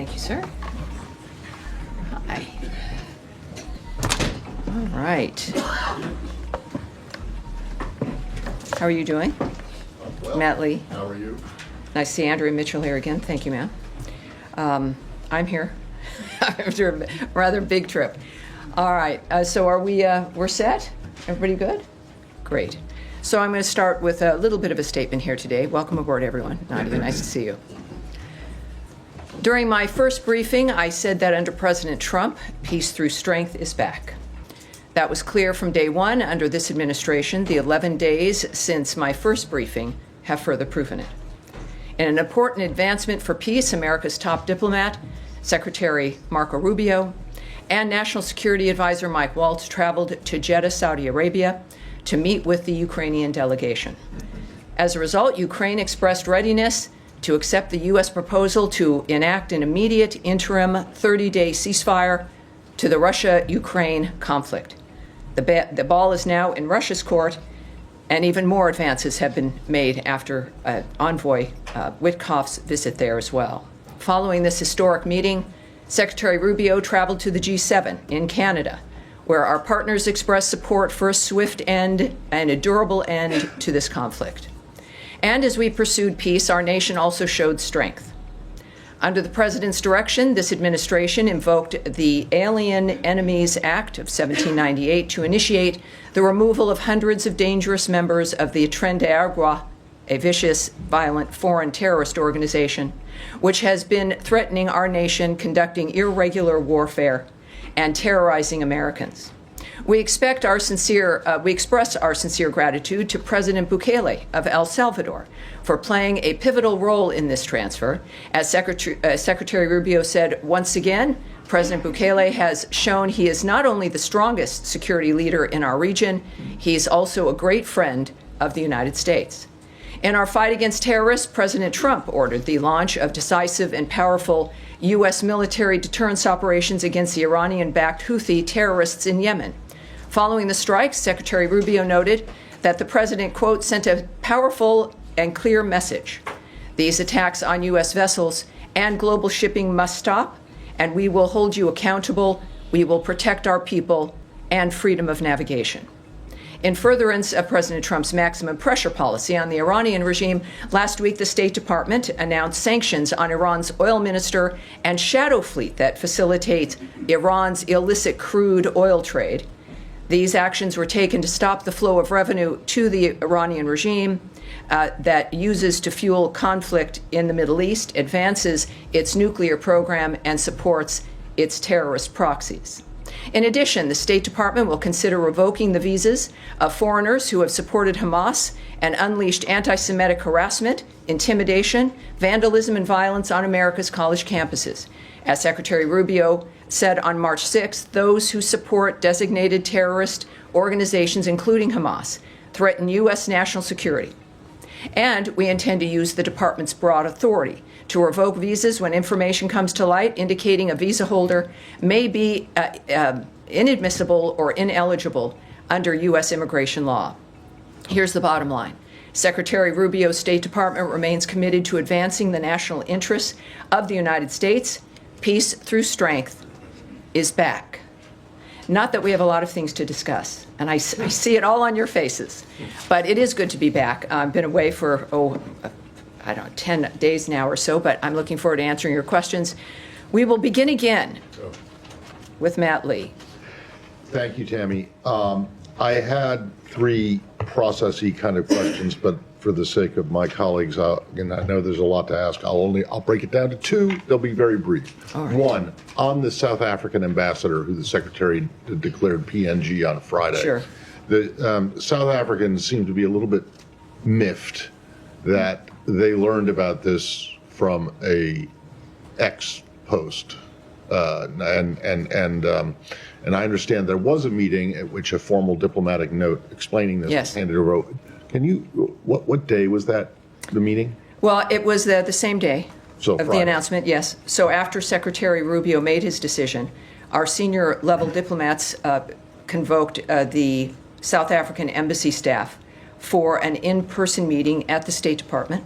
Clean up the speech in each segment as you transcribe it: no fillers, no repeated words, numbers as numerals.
Thank you, sir. Hi. All right. How are you doing? Well, Matt Lee. how are you? Nice to see Andrea Mitchell here again. Thank you, ma'am. I'm here after a rather big trip. All right, so are we, we're set? Everybody good? Great. So I'm going to start with a little bit of a statement here today. Welcome aboard, everyone. Nadia, nice to see you. During my first briefing, I said that under President Trump, peace through strength is back. That was clear from day one under this administration. The 11 days since my first briefing have further proven it. In an important advancement for peace, America's top diplomat, Secretary Marco Rubio, and National Security Advisor Mike Waltz traveled to Jeddah, Saudi Arabia, to meet with the Ukrainian delegation. As a result, Ukraine expressed readiness to accept the U.S. proposal to enact an immediate interim 30-day ceasefire to the Russia-Ukraine conflict. The ball is now in Russia's court, and even more advances have been made after Envoy Witkoff's visit there as well. Following this historic meeting, Secretary Rubio traveled to the G7 in Canada, where our partners expressed support for a swift end and a durable end to this conflict. And as we pursued peace, our nation also showed strength. Under the President's direction, this administration invoked the Alien Enemies Act of 1798 to initiate the removal of hundreds of dangerous members of the Tren de Aragua, a vicious, violent foreign terrorist organization, which has been threatening our nation, conducting irregular warfare, and terrorizing Americans. We express our sincere gratitude to President Bukele of El Salvador for playing a pivotal role in this transfer. As Secretary Rubio said, once again, President Bukele has shown he is not only the strongest security leader in our region, he is also a great friend of the United States. In our fight against terrorists, President Trump ordered the launch of decisive and powerful U.S. military deterrence operations against the Iranian-backed Houthi terrorists in Yemen. Following the strikes, Secretary Rubio noted that the president, quote, sent a powerful and clear message. These attacks on U.S. vessels and global shipping must stop, and we will hold you accountable. We will protect our people and freedom of navigation. In furtherance of President Trump's maximum pressure policy on the Iranian regime, last week the State Department announced sanctions on Iran's oil minister and shadow fleet that facilitates Iran's illicit crude oil trade. These actions were taken to stop the flow of revenue to the Iranian regime that uses to fuel conflict in the Middle East, advances its nuclear program, and supports its terrorist proxies. In addition, the State Department will consider revoking the visas of foreigners who have supported Hamas and unleashed anti-Semitic harassment, intimidation, vandalism, and violence on America's college campuses. As Secretary Rubio said on March 6th, those who support designated terrorist organizations, including Hamas, threaten U.S. national security. And we intend to use the department's broad authority to revoke visas when information comes to light indicating a visa holder may be inadmissible or ineligible under U.S. immigration law. Here's the bottom line. Secretary Rubio's State Department remains committed to advancing the national interests of the United States. Peace through strength is back. Not that we have a lot of things to discuss, and I see it all on your faces, but it is good to be back. I've been away for, 10 days now or so, but I'm looking forward to answering your questions. We will begin again with Matt Lee. Thank you, Tammy. I had three processy kind of questions, but for the sake of my colleagues, and I know there's a lot to ask, I'll break it down to two. They'll be very brief. All right. One, on the South African ambassador who the secretary declared PNG on Friday. Sure. The South Africans seem to be a little bit miffed that they learned about this from a ex post. And I understand there was a meeting at which a formal diplomatic note explaining this was handed over. Can you, what day was that, the meeting? Well, it was the same day of the announcement, yes. So after Secretary Rubio made his decision, our senior level diplomats convoked the South African embassy staff for an in-person meeting at the State Department.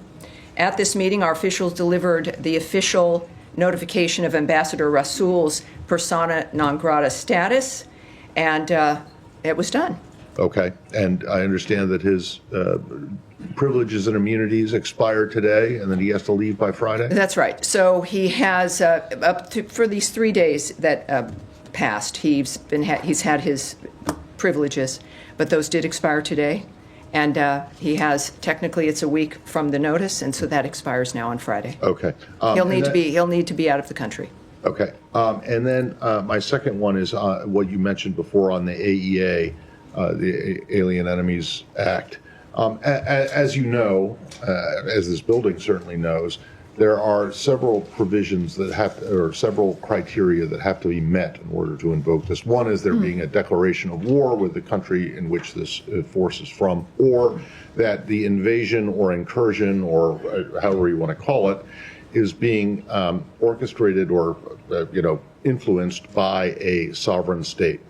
At this meeting, our officials delivered the official notification of Ambassador Rasool's persona non grata status, and it was done. Okay, and I understand that his privileges and immunities expire today, and then he has to leave by Friday? That's right. So he has, for these 3 days that passed, he's had his privileges, but those did expire today. And he has, technically, it's a week from the notice, and so that expires now on Friday. Okay. He'll need to be out of the country. Okay. And then my second one is what you mentioned before on the AEA, the Alien Enemies Act. As you know, as this building certainly knows, there are several provisions that or several criteria that have to be met in order to invoke this. One is there being a declaration of war with the country in which this force is from, or that the invasion or incursion, or however you want to call it, is being orchestrated or influenced by a sovereign state.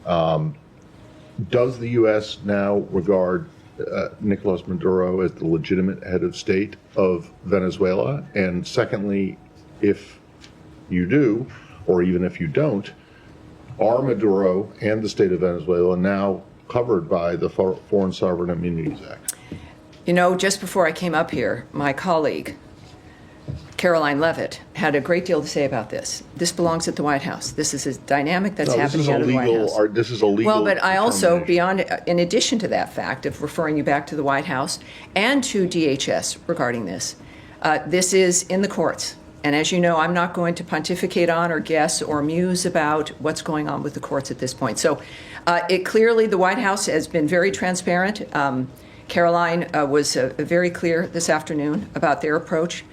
Does the U.S. now regard Nicolas Maduro as the legitimate head of state of Venezuela? And secondly, if you do, or even if you don't, are Maduro and the state of Venezuela now covered by the Foreign Sovereign Immunities Act? Just before I came up here, my colleague, Caroline Leavitt, had a great deal to say about this. This belongs at the White House. This is a dynamic that's happening out of the White House. This is a legal. Well, but I also, in addition to that fact of referring you back to the White House and to DHS regarding this, this is in the courts. And as you know, I'm not going to pontificate on or guess or muse about what's going on with the courts at this point. So clearly the White House has been very transparent. Caroline was very clear this afternoon about their approach.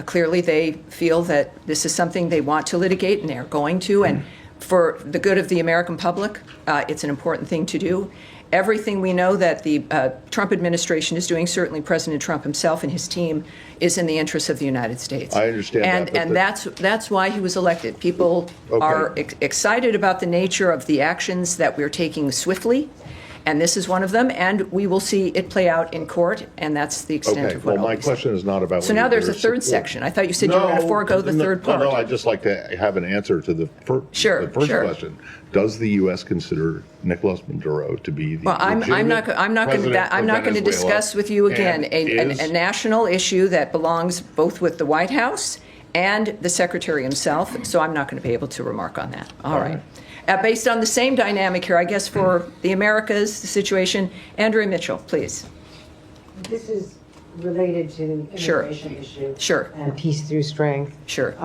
Clearly, they feel that this is something they want to litigate, and they're going to. And for the good of the American public, it's an important thing to do. Everything we know that the Trump administration is doing, certainly President Trump himself and his team, is in the interest of the United States. I understand that. And that's why he was elected. People are excited about the nature of the actions that we're taking swiftly. And this is one of them, and we will see it play out in court, and that's the extent of what my question is not about. So now there's a third section. I thought you said you were going to forego the third part. No, I'd just like to have an answer to the first question. Does the U.S. consider Nicolas Maduro to be the legitimate I'm not going to discuss with you again a national issue that belongs both with the White House and the Secretary himself, so I'm not going to be able to remark on that. All right. Based on the same dynamic here, I guess, for the Americas, the situation, Andrea Mitchell, please. This is related to the immigration issue. Sure. And peace through strength. Sure.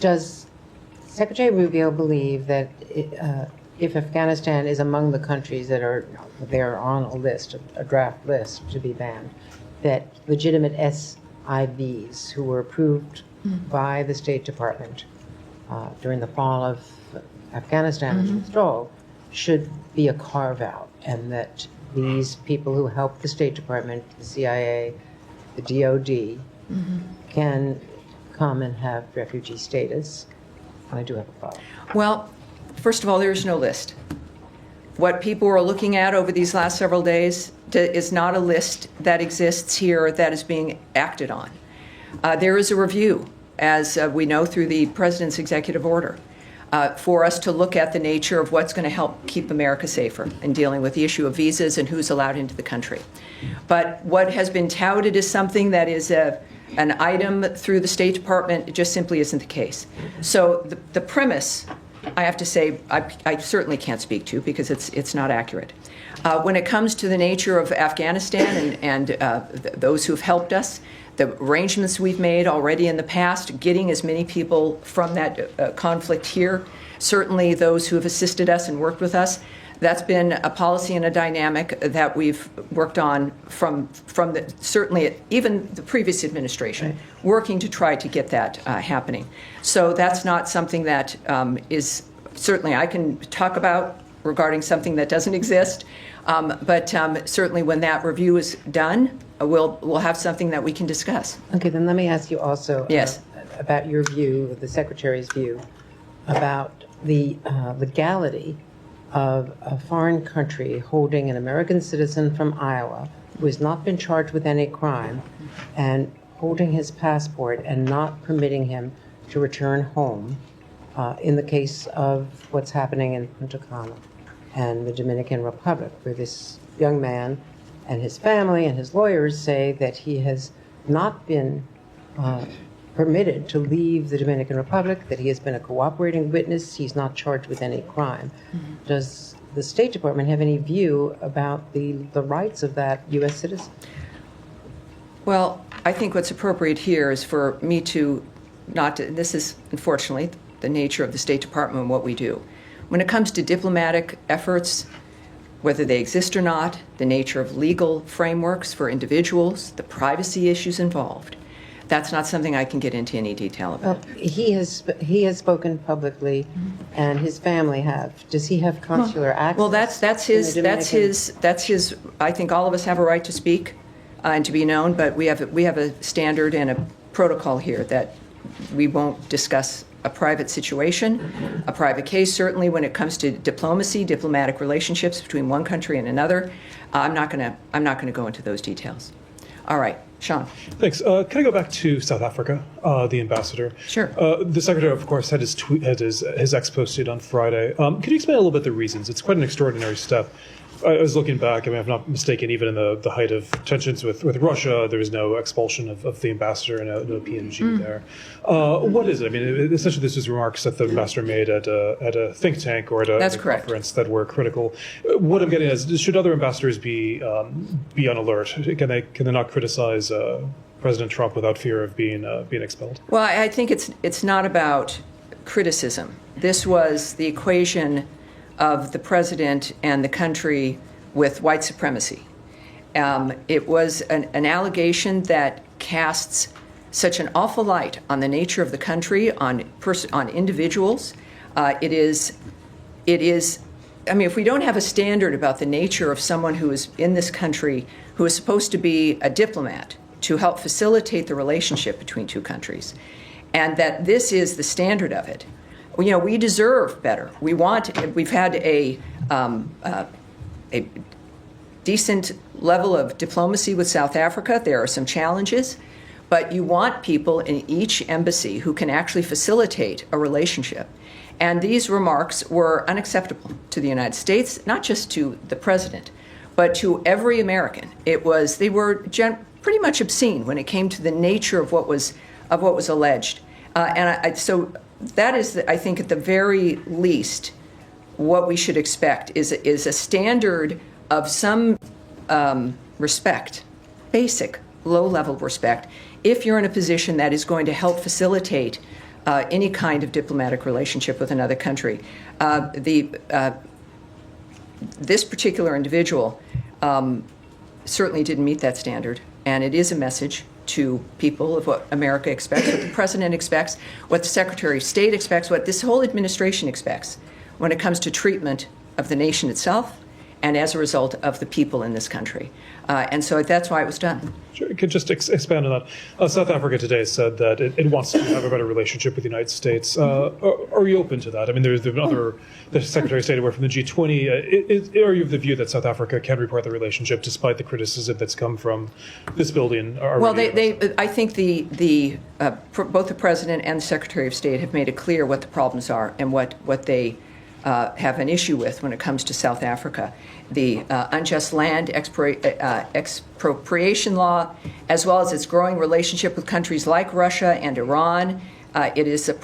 Does Secretary Rubio believe that if Afghanistan is among the countries that are there on a list, a draft list to be banned, that legitimate SIVs who were approved by the State Department during the fall of Afghanistan's withdrawal should be a carve-out, and that these people who help the State Department, the CIA, the DOD, can come and have refugee status? I do have a follow-up. Well, first of all, there is no list. What people are looking at over these last several days is not a list that exists here that is being acted on. There is a review, as we know through the President's executive order, for us to look at the nature of what's going to help keep America safer in dealing with the issue of visas and who's allowed into the country. But what has been touted as something that is an item through the State Department, it just simply isn't the case. So the premise, I have to say, I certainly can't speak to because it's not accurate. When it comes to the nature of Afghanistan and those who've helped us, the arrangements we've made already in the past, getting as many people from that conflict here, certainly those who have assisted us and worked with us, that's been a policy and a dynamic that we've worked on from certainly even the previous administration, working to try to get that happening. So that's not something that is certainly I can talk about regarding something that doesn't exist, but certainly when that review is done, we'll have something that we can discuss. Okay, then let me ask you also about your view, the Secretary's view, about the legality of a foreign country holding an American citizen from Iowa who has not been charged with any crime and holding his passport and not permitting him to return home in the case of what's happening in Punta Cana and the Dominican Republic, where this young man and his family and his lawyers say that he has not been permitted to leave the Dominican Republic, that he has been a cooperating witness, he's not charged with any crime. Does the State Department have any view about the rights of that U.S. citizen? Well, I think what's appropriate here is for me to not to, this is unfortunately the nature of the State Department and what we do. When it comes to diplomatic efforts, whether they exist or not, the nature of legal frameworks for individuals, the privacy issues involved, that's not something I can get into any detail about. Well, he has spoken publicly, and his family have. Does he have consular access? Well, that's his. I think all of us have a right to speak and to be known, but we have a standard and a protocol here that we won't discuss a private situation, a private case. Certainly, when it comes to diplomacy, diplomatic relationships between one country and another, I'm not going to go into those details. All right, Sean. Thanks. Can I go back to South Africa, the ambassador? Sure. The secretary, of course, had his ex posted on Friday. Could you explain a little bit the reasons? It's quite an extraordinary step. I was looking back. I mean, if I'm not mistaken, even in the height of tensions with Russia, there was no expulsion of the ambassador and no PNG there. What is it? I mean, essentially, this is remarks that the ambassador made at a think tank or at a conference that were critical. What I'm getting is, should other ambassadors be on alert? Can they not criticize President Trump without fear of being expelled? Well, I think it's not about criticism. This was the equation of the president and the country with white supremacy. It was an allegation that casts such an awful light on the nature of the country, on individuals. It is. I mean, if we don't have a standard about the nature of someone who is in this country, who is supposed to be a diplomat to help facilitate the relationship between two countries, and that this is the standard of it, you know, we deserve better. We've had a decent level of diplomacy with South Africa. There are some challenges, but you want people in each embassy who can actually facilitate a relationship. And these remarks were unacceptable to the United States, not just to the president, but to every American. They were pretty much obscene when it came to the nature of what was alleged. So that is, I think, at the very least, what we should expect is a standard of some respect, basic, low-level respect, if you're in a position that is going to help facilitate any kind of diplomatic relationship with another country. This particular individual certainly didn't meet that standard, and it is a message to people of what America expects, what the president expects, what the Secretary of State expects, what this whole administration expects when it comes to treatment of the nation itself and as a result of the people in this country. And so that's why it was done. Sure, you could just expand on that. South Africa today said that it wants to have a better relationship with the United States. Are you open to that? I mean, there's been the Secretary of State away from the G20. Are you of the view that South Africa can report the relationship despite the criticism that's come from this building? Well, I think both the President and the Secretary of State have made it clear what the problems are and what they have an issue with when it comes to South Africa. The unjust land expropriation law, as well as its growing relationship with countries like Russia and Iran. That's what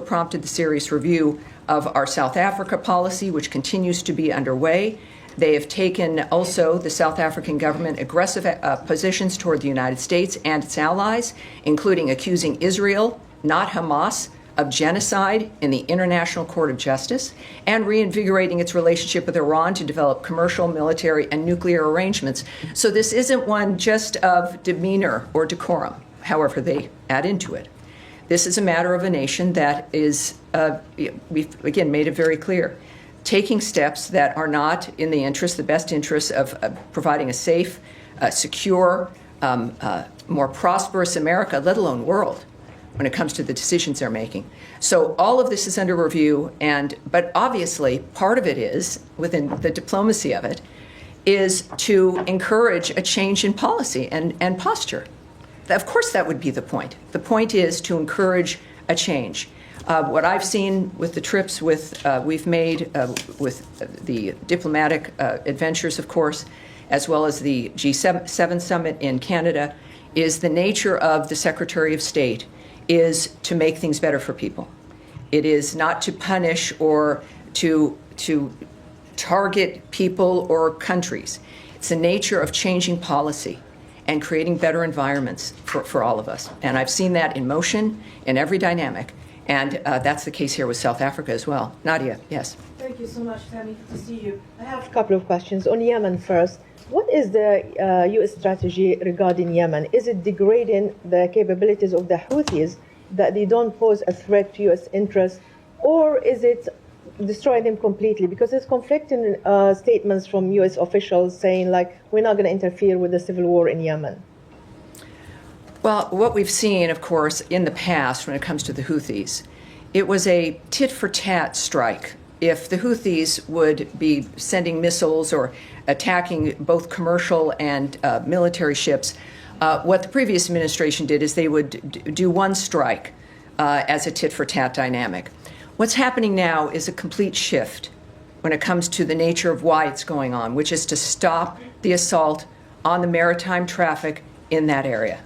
prompted the serious review of our South Africa policy, which continues to be underway. They have taken also, the South African government, aggressive positions toward the United States and its allies, including accusing Israel, not Hamas, of genocide in the International Court of Justice, and reinvigorating its relationship with Iran to develop commercial, military, and nuclear arrangements. So this isn't one just of demeanor or decorum, however they add into it. This is a matter of a nation that is, we've again made it very clear, taking steps that are not in the best interest of providing a safe, secure, more prosperous America, let alone world, when it comes to the decisions they're making. So all of this is under review, but obviously part of it is, within the diplomacy of it, is to encourage a change in policy and posture. of course that would be the point. The point is to encourage a change. What I've seen with the trips we've made with the diplomatic adventures, of course, as well as the G7 summit in Canada, is the nature of the Secretary of State is to make things better for people. It is not to punish or to target people or countries. It's the nature of changing policy and creating better environments for all of us. And I've seen that in motion in every dynamic. And that's the case here with South Africa as well. Nadia, yes. Thank you so much, Tammy. Good to see you. I have a couple of questions. On Yemen first, what is the U.S. strategy regarding Yemen? Is it degrading the capabilities of the Houthis that they don't pose a threat to U.S. interests, or is it destroy them completely? Because there's conflicting statements from U.S. officials saying, like, we're not going to interfere with the civil war in Yemen. Well, what we've seen, of course, in the past when it comes to the Houthis, it was a tit-for-tat strike. If the Houthis would be sending missiles or attacking both commercial and military ships, what the previous administration did is they would do one strike as a tit-for-tat dynamic. What's happening now is a complete shift when it comes to the nature of why it's going on, which is to stop the assault on the maritime traffic in that area.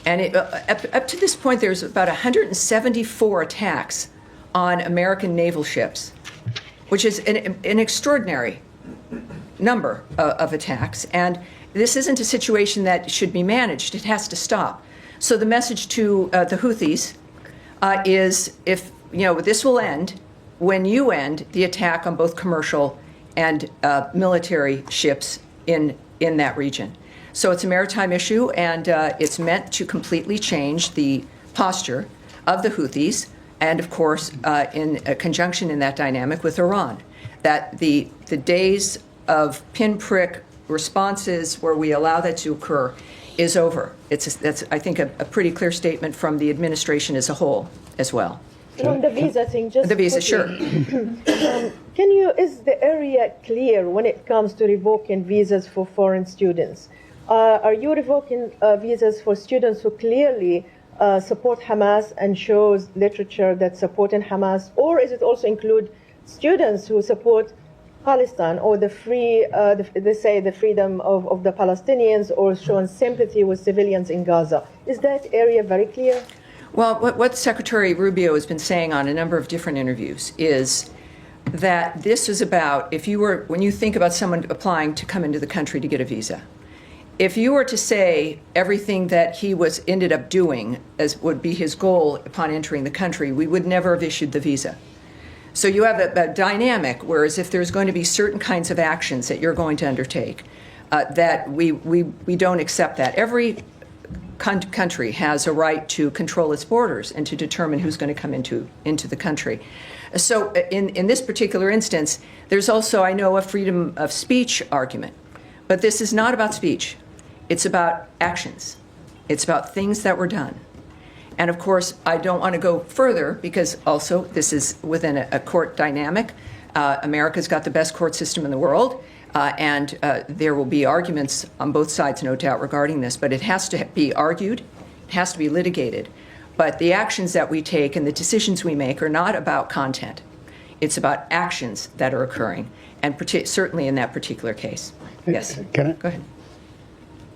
And up to this point, there's about 174 attacks on American naval ships, which is an extraordinary number of attacks. And this isn't a situation that should be managed. It has to stop. So the message to the Houthis is, if this will end when you end the attack on both commercial and military ships in that region. So it's a maritime issue, and it's meant to completely change the posture of the Houthis, and of course, in a conjunction in that dynamic with Iran. That the days of pinprick responses where we allow that to occur is over. That's, I think, a pretty clear statement from the administration as a whole as well. And on the visa thing, just The visa, quickly, sure. is the area clear when it comes to revoking visas for foreign students? Are you revoking visas for students who clearly support Hamas and shows literature that's supporting Hamas, or is it also include students who support Palestine or the freedom of the Palestinians, or showing sympathy with civilians in Gaza? Is that area very clear? Well, what Secretary Rubio has been saying on a number of different interviews is that this is about, when you think about someone applying to come into the country to get a visa, if you were to say everything that he ended up doing as would be his goal upon entering the country, we would never have issued the visa. So you have a dynamic, whereas if there's going to be certain kinds of actions that you're going to undertake, that we don't accept that. Every country has a right to control its borders and to determine who's going to come into the country. So in this particular instance, there's also, I know, a freedom of speech argument. But this is not about speech. It's about actions. It's about things that were done. And of course, I don't want to go further because also this is within a court dynamic. America's got the best court system in the world. And there will be arguments on both sides, no doubt, regarding this. But it has to be argued. It has to be litigated. But the actions that we take and the decisions we make are not about content. It's about actions that are occurring, and certainly in that particular case. Yes. Can I? Go ahead.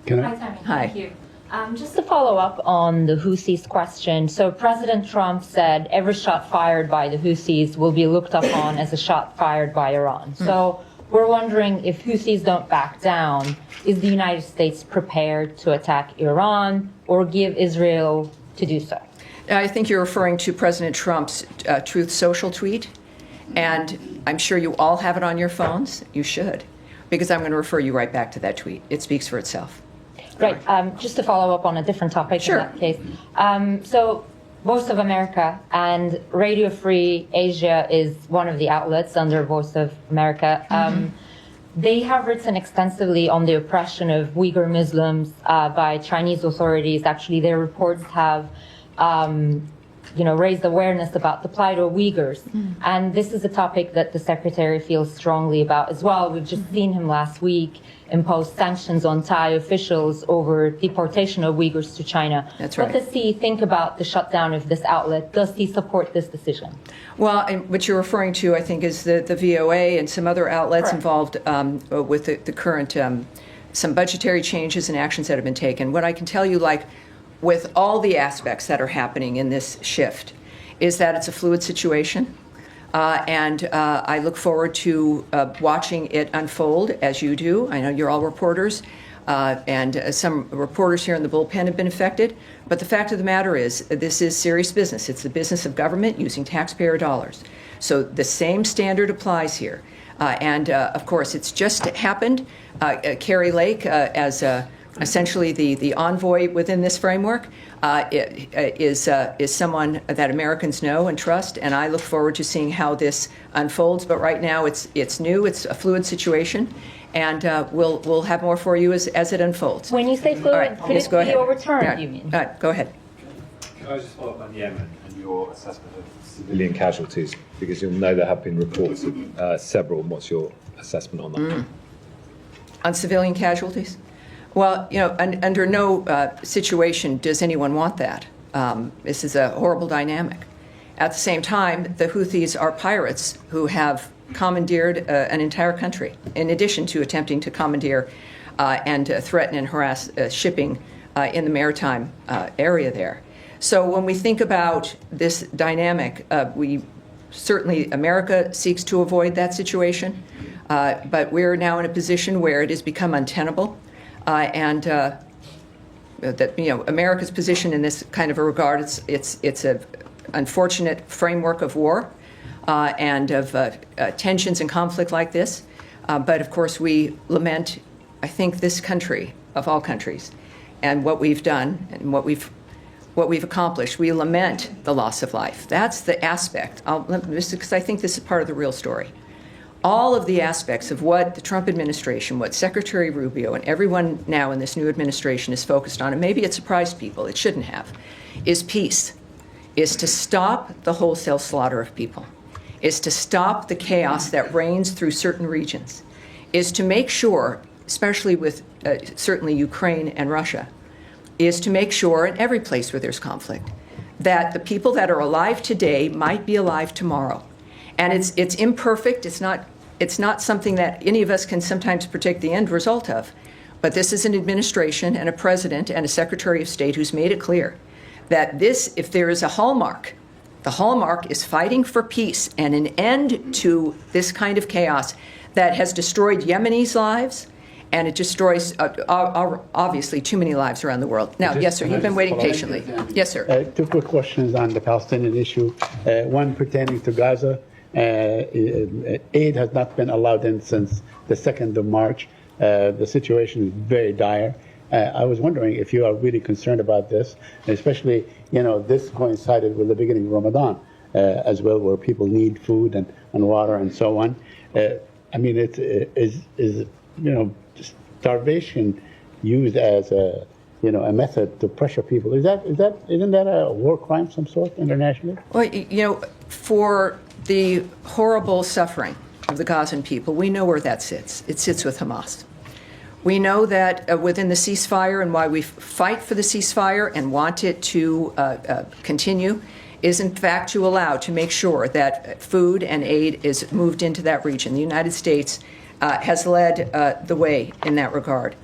Can Hi, I? Tammy. Hi. Thank you. Just to follow up on the Houthis question, so President Trump said every shot fired by the Houthis will be looked upon as a shot fired by Iran. So we're wondering, if Houthis don't back down, is the United States prepared to attack Iran or give Israel to do so? I think you're referring to President Trump's Truth Social tweet, and I'm sure you all have it on your phones. You should, because I'm going to refer you right back to that tweet. It speaks for itself. Right. Just to follow up on a different topic Sure. in that case. So Voice of America and Radio Free Asia is one of the outlets under Voice of America. They have written extensively on the oppression of Uyghur Muslims by Chinese authorities. Actually, their reports have raised awareness about the plight of Uyghurs. And this is a topic that the Secretary feels strongly about as well. We've just seen him last week impose sanctions on Thai officials over deportation of Uyghurs to China. That's right. What does he think about the shutdown of this outlet? Does he support this decision? Well, and what you're referring to, I think, is the VOA and some other outlets Correct. involved with the current, some budgetary changes and actions that have been taken. What I can tell you, like with all the aspects that are happening in this shift, is that it's a fluid situation. And I look forward to watching it unfold as you do. I know you're all reporters, and some reporters here in the bullpen have been affected. But the fact of the matter is, this is serious business. It's the business of government using taxpayer dollars. So the same standard applies here. And of course, it's just happened. Carrie Lake, as essentially the envoy within this framework, is someone that Americans know and trust, and I look forward to seeing how this unfolds. But right now, it's new, it's a fluid situation, and we'll have more for you as it unfolds. When you say fluid, right, could yes, it go be ahead. overturned, All right. you mean? All right, go ahead. Can I just follow up on Yemen and your assessment of civilian casualties? Because you'll know there have been reports of several. What's your assessment on that? On civilian casualties? Well, under no situation does anyone want that. This is a horrible dynamic. At the same time, the Houthis are pirates who have commandeered an entire country, in addition to attempting to commandeer and threaten and harass shipping in the maritime area there. So when we think about this dynamic, America seeks to avoid that situation, but we're now in a position where it has become untenable. America's position in this kind of a regard, it's an unfortunate framework of war and of tensions and conflict like this. But of course, we lament, I think, this country of all countries, and what we've done and what we've accomplished. We lament the loss of life. That's the aspect. Because I think this is part of the real story. All of the aspects of what the Trump administration, what Secretary Rubio and everyone now in this new administration is focused on, and maybe it surprised people, it shouldn't have, is peace, is to stop the wholesale slaughter of people, is to stop the chaos that reigns through certain regions, is to make sure, especially with certainly Ukraine and Russia, is to make sure in every place where there's conflict that the people that are alive today might be alive tomorrow. And it's imperfect. It's not something that any of us can sometimes predict the end result of. But this is an administration and a president and a Secretary of State who's made it clear that this, if there is a hallmark, the hallmark is fighting for peace and an end to this kind of chaos that has destroyed Yemenis' lives, and it destroys, obviously, too many lives around the world. Now, yes, sir, you've been waiting patiently. Yes, sir. Two quick questions on the Palestinian issue. One pertaining to Gaza. Aid has not been allowed in since the 2nd of March. The situation is very dire. I was wondering if you are really concerned about this, especially, this coincided with the beginning of Ramadan as well, where people need food and water and so on. Is starvation used as a method to pressure people? Isn't that a war crime of some sort internationally? Well, for the horrible suffering of the Gazan people, we know where that sits. It sits with Hamas. We know that within the ceasefire, and why we fight for the ceasefire and want it to continue, is in fact to make sure that food and aid is moved into that region. The United States has led the way in that regard.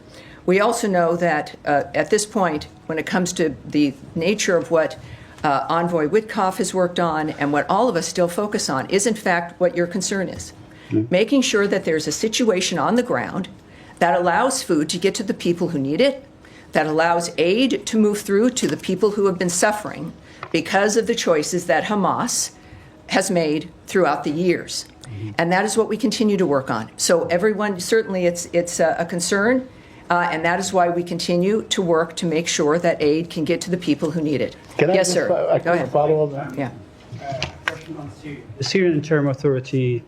We also know that at this point, when it comes to the nature of what Envoy Witkoff has worked on and what all of us still focus on, is in fact what your concern is. Making sure that there's a situation on the ground that allows food to get to the people who need it, that allows aid to move through to the people who have been suffering because of the choices that Hamas has made throughout the years. And that is what we continue to work on. So everyone, certainly it's a concern, and that is why we continue to work to make sure that aid can get to the people who need it. Yes, sir. Go ahead. Follow up? Yeah. The Syrian Interim Authority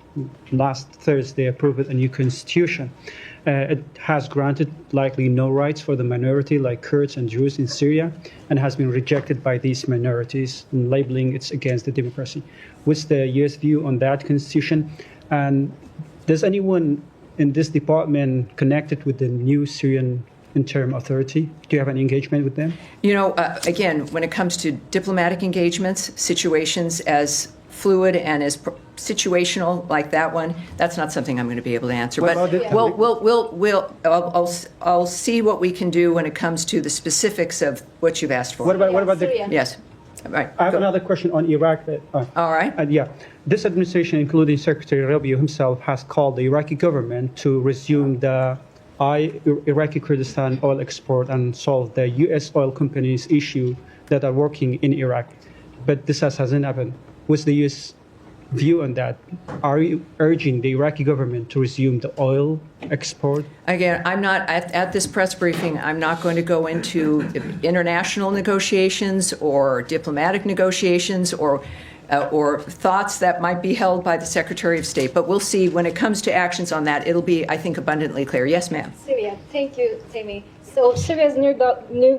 last Thursday approved a new constitution. It has granted likely no rights for the minority like Kurds and Druze in Syria, and has been rejected by these minorities, and labeling it against the democracy. What's the U.S. view on that constitution? And does anyone in this department connected with the new Syrian interim authority? Do you have an engagement with them? Again, when it comes to diplomatic engagements, situations as fluid and as situational like that one, that's not something I'm going to be able to answer. What But I'll see what we can do when it comes to the specifics of what you've asked for. What about the? Yes. Right. I have Go. another question on Iraq. All right. This administration, including Secretary Rubio himself, has called the Iraqi government to resume the Iraqi Kurdistan oil export and solve the U.S. oil companies' issue that are working in Iraq. But this hasn't happened. What's the U.S. view on that? Are you urging the Iraqi government to resume the oil export? Again, I'm not, at this press briefing, I'm not going to go into international negotiations or diplomatic negotiations or thoughts that might be held by the Secretary of State. But we'll see when it comes to actions on that. It'll be, I think, abundantly clear. Yes, ma'am. Syria. Thank you, Tammy. So Syria's new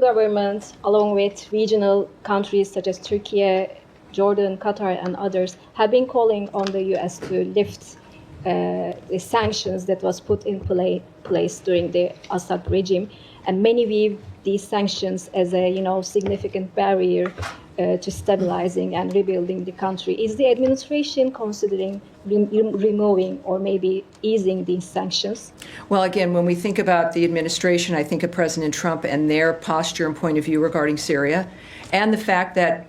government, along with regional countries such as Turkey, Jordan, Qatar, and others, have been calling on the U.S. to lift the sanctions that was put in place during the Assad regime, and many view these sanctions as a significant barrier to stabilizing and rebuilding the country. Is the administration considering removing or maybe easing these sanctions? Well, again, when we think about the administration, I think of President Trump and their posture and point of view regarding Syria, and the fact that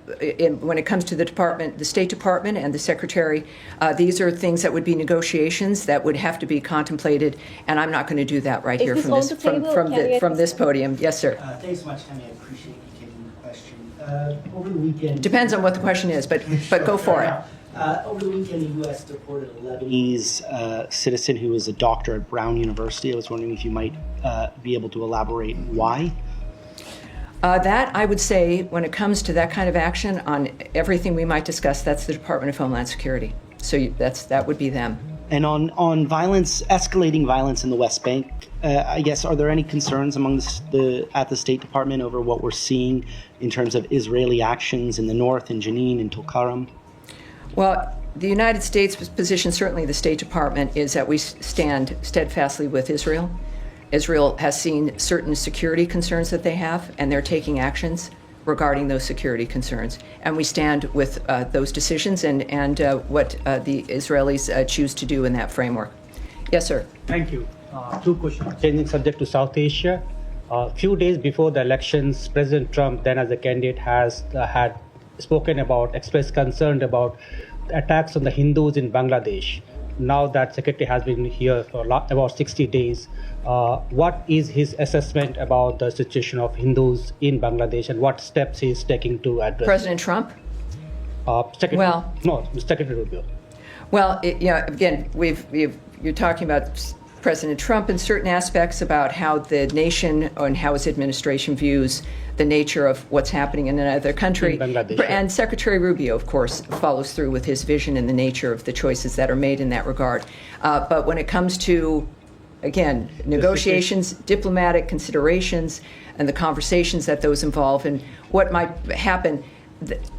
when it comes to the State Department and the Secretary, these are things that would be negotiations that would have to be contemplated, and I'm not going to do that right here from this podium. Yes, sir. Thanks so much, Tammy. I appreciate you taking the question. Over the weekend... Depends on what the question is, but go for it. Over the weekend, the U.S. deported a Lebanese citizen who was a doctor at Brown University. I was wondering if you might be able to elaborate why. That, I would say, when it comes to that kind of action on everything we might discuss, that's the Department of Homeland Security. So that would be them. And on violence, escalating violence in the West Bank, I guess, are there any concerns among at the State Department over what we're seeing in terms of Israeli actions in the north, in Jenin, in Tulkarm? Well, the United States' position, certainly the State Department, is that we stand steadfastly with Israel. Israel has seen certain security concerns that they have, and they're taking actions regarding those security concerns. And we stand with those decisions and what the Israelis choose to do in that framework. Yes, sir. Thank you. Two questions. Changing subject to South Asia. A few days before the elections, President Trump, then as a candidate, had spoken about, expressed concern about attacks on the Hindus in Bangladesh. Now that Secretary has been here for about 60 days, what is his assessment about the situation of Hindus in Bangladesh and what steps he's taking to address President Trump? Secretary Rubio. Well, again, you're talking about President Trump in certain aspects about how the nation and how his administration views the nature of what's happening in another country. In Bangladesh, and Secretary Rubio, of course, follows through with his vision and the nature of the choices that are made in that regard. But when it comes to, again, negotiations, diplomatic considerations, and the conversations that those involve and what might happen,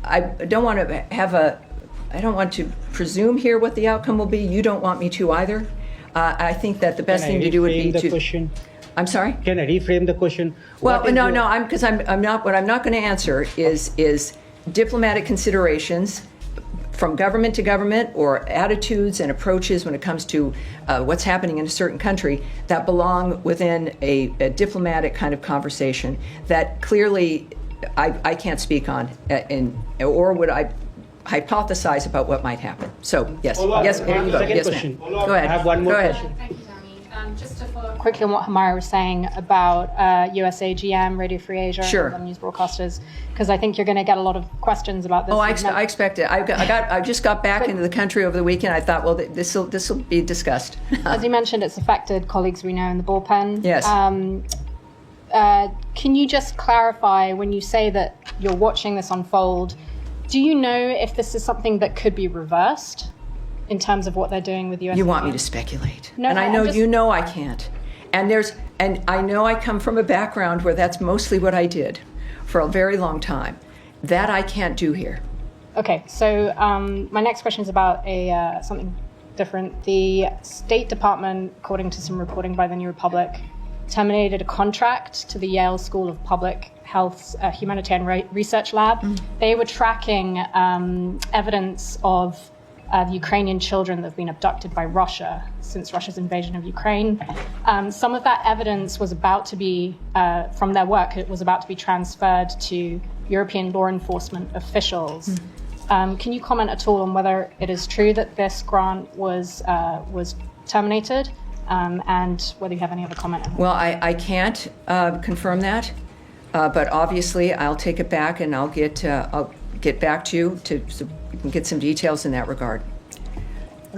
I don't want to presume here what the outcome will be. You don't want me to either. I think that the best thing to do would be to... Question? I'm sorry? Can I reframe the question? Well, because I'm not. What I'm not going to answer is diplomatic considerations from government to government or attitudes and approaches when it comes to what's happening in a certain country that belong within a diplomatic kind of conversation that clearly I can't speak on, or would I hypothesize about what might happen. So yes, yes, there you go. Yes, ma'am. Go ahead. I have one more Go ahead. question. Thank you, Tammy. Just to follow up quickly on what Hamara was saying about USAGM, Radio Free Asia, Sure. and news broadcasters, because I think you're going to get a lot of questions about this. Oh, I expect it. I just got back into the country over the weekend. I thought, well, this will be discussed. As you mentioned, it's affected colleagues we know in the bullpen. Yes. Can you just clarify when you say that you're watching this unfold? Do you know if this is something that could be reversed in terms of what they're doing with USAGM? You want me to speculate. No, and I know you know I can't. And I know I come from a background where that's mostly what I did for a very long time. That I can't do here. Okay, so my next question is about something different. The State Department, according to some reporting by the New Republic, terminated a contract to the Yale School of Public Health's humanitarian research lab. They were tracking evidence of the Ukrainian children that have been abducted by Russia since Russia's invasion of Ukraine. Some of that evidence was about to be, from their work, it was about to be transferred to European law enforcement officials. Can you comment at all on whether it is true that this grant was terminated, and whether you have any other comment on that? Well, I can't confirm that, but obviously I'll take it back and I'll get back to you so we can get some details in that regard.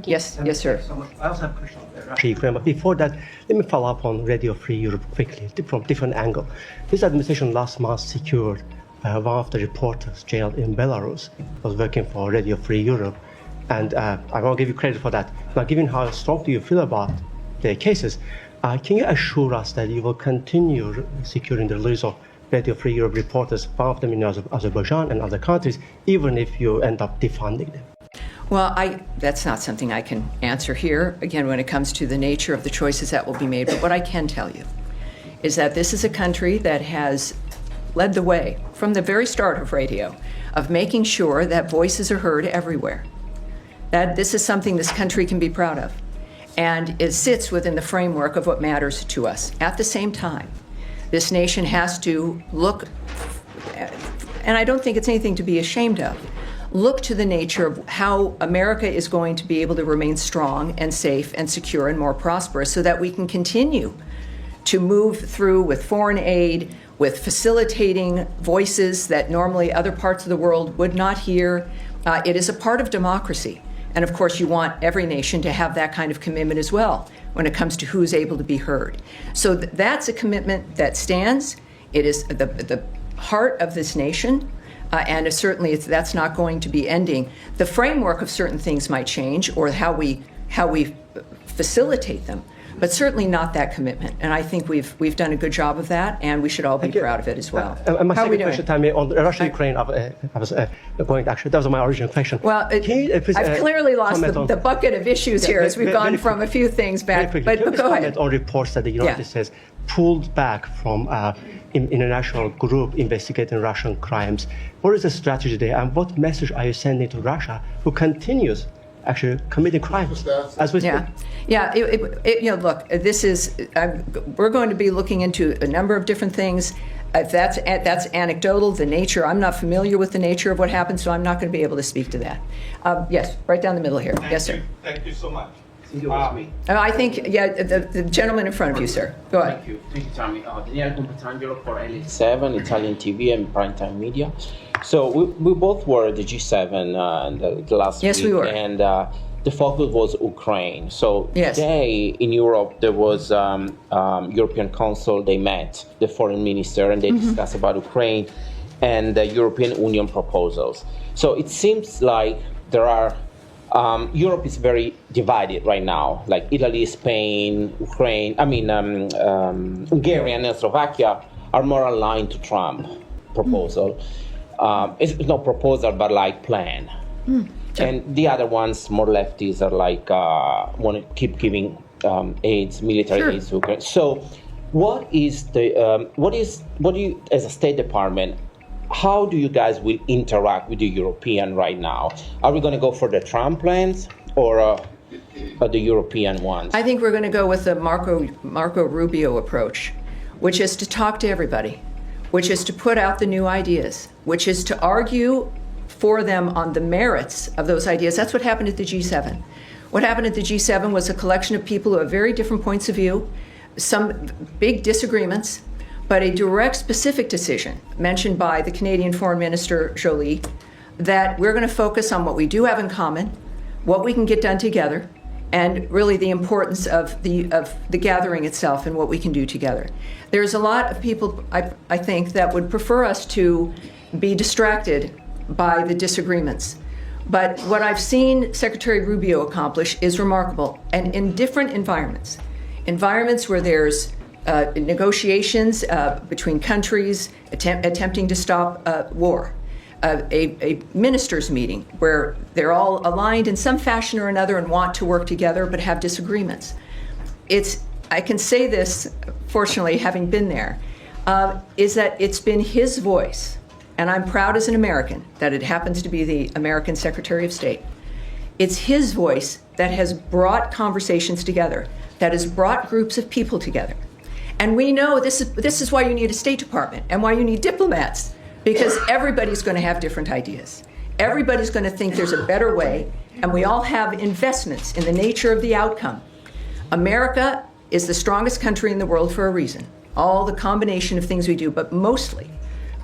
Yes, sir. I also have a question on Russia, but before that, let me follow up on Radio Free Europe quickly from different angle. This administration last month secured one of the reporters jailed in Belarus, was working for Radio Free Europe, and I want to give you credit for that. Now, given how strongly you feel about the cases, can you assure us that you will continue securing the release of Radio Free Europe reporters, one of them in Azerbaijan and other countries, even if you end up defunding them? Well, that's not something I can answer here, again, when it comes to the nature of the choices that will be made. But what I can tell you is that this is a country that has led the way from the very start of radio, of making sure that voices are heard everywhere. That this is something this country can be proud of. And it sits within the framework of what matters to us. At the same time, this nation has to look, and I don't think it's anything to be ashamed of, look to the nature of how America is going to be able to remain strong and safe and secure and more prosperous so that we can continue to move through with foreign aid, with facilitating voices that normally other parts of the world would not hear. It is a part of democracy. And of course, you want every nation to have that kind of commitment as well when it comes to who's able to be heard. So that's a commitment that stands. It is the heart of this nation. And certainly that's not going to be ending. The framework of certain things might change, or how we facilitate them, but certainly not that commitment. And I think we've done a good job of that, and we should all be proud of it as well. My How are we second doing? question, Tammy, on Russia-Ukraine, I was going to actually, that was my original question. Well, I've clearly lost the bucket of issues here as we've gone from a few things back. Very But quickly, go ahead. comment on reports that the United States pulled back from international group investigating Russian crimes. What is the strategy there, and what message are you sending to Russia, who continues actually committing crimes as we speak? Look, this is we're going to be looking into a number of different things. That's anecdotal, the nature. I'm not familiar with the nature of what happened, so I'm not going to be able to speak to that. Yes, right down the middle here. Yes, sir. Thank you so much. I think, the gentleman in front of you, sir. Go ahead. Thank you, Tommy. Daniele Competangelo for L7, Italian TV and Primetime Media. So we both were at the G7 the last week. Yes, we were. And the focus was Ukraine. So today in Europe there was European Council. They met, the foreign minister, and they discussed about Ukraine and the European Union proposals. So it seems like there are Europe is very divided right now, like Italy, Spain, Ukraine, Hungary and Slovakia are more aligned to Trump proposal. It's not proposal, but like plan. And the other ones, more lefties, are like, want to keep giving military aids to Ukraine. So what do you, as a State Department, how do you guys will interact with the European right now? Are we going to go for the Trump plans or the European ones? I think we're going to go with the Marco Rubio approach, which is to talk to everybody, which is to put out the new ideas, which is to argue for them on the merits of those ideas. That's what happened at the G7. What happened at the G7 was a collection of people who have very different points of view, some big disagreements, but a direct, specific decision mentioned by the Canadian Foreign Minister Joly that we're going to focus on what we do have in common, what we can get done together, and really the importance of the gathering itself and what we can do together. There's a lot of people, I think, that would prefer us to be distracted by the disagreements. But what I've seen Secretary Rubio accomplish is remarkable, and in different environments. environments where there's negotiations between countries attempting to stop war, a ministers' meeting where they're all aligned in some fashion or another and want to work together but have disagreements. I can say this, fortunately, having been there, is that it's been his voice, and I'm proud as an American that it happens to be the American Secretary of State. It's his voice that has brought conversations together, that has brought groups of people together. And we know this is why you need a State Department and why you need diplomats, because everybody's going to have different ideas. Everybody's going to think there's a better way, and we all have investments in the nature of the outcome. America is the strongest country in the world for a reason. All the combination of things we do, but mostly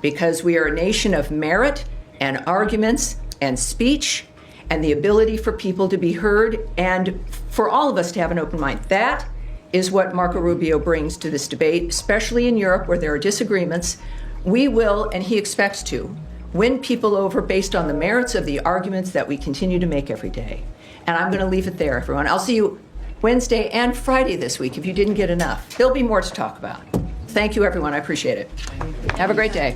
because we are a nation of merit and arguments and speech and the ability for people to be heard and for all of us to have an open mind. That is what Marco Rubio brings to this debate, especially in Europe where there are disagreements. We will, and he expects to, win people over based on the merits of the arguments that we continue to make every day. And I'm going to leave it there, everyone. I'll see you Wednesday and Friday this week if you didn't get enough. There'll be more to talk about. Thank you, everyone. I appreciate it. Have a great day.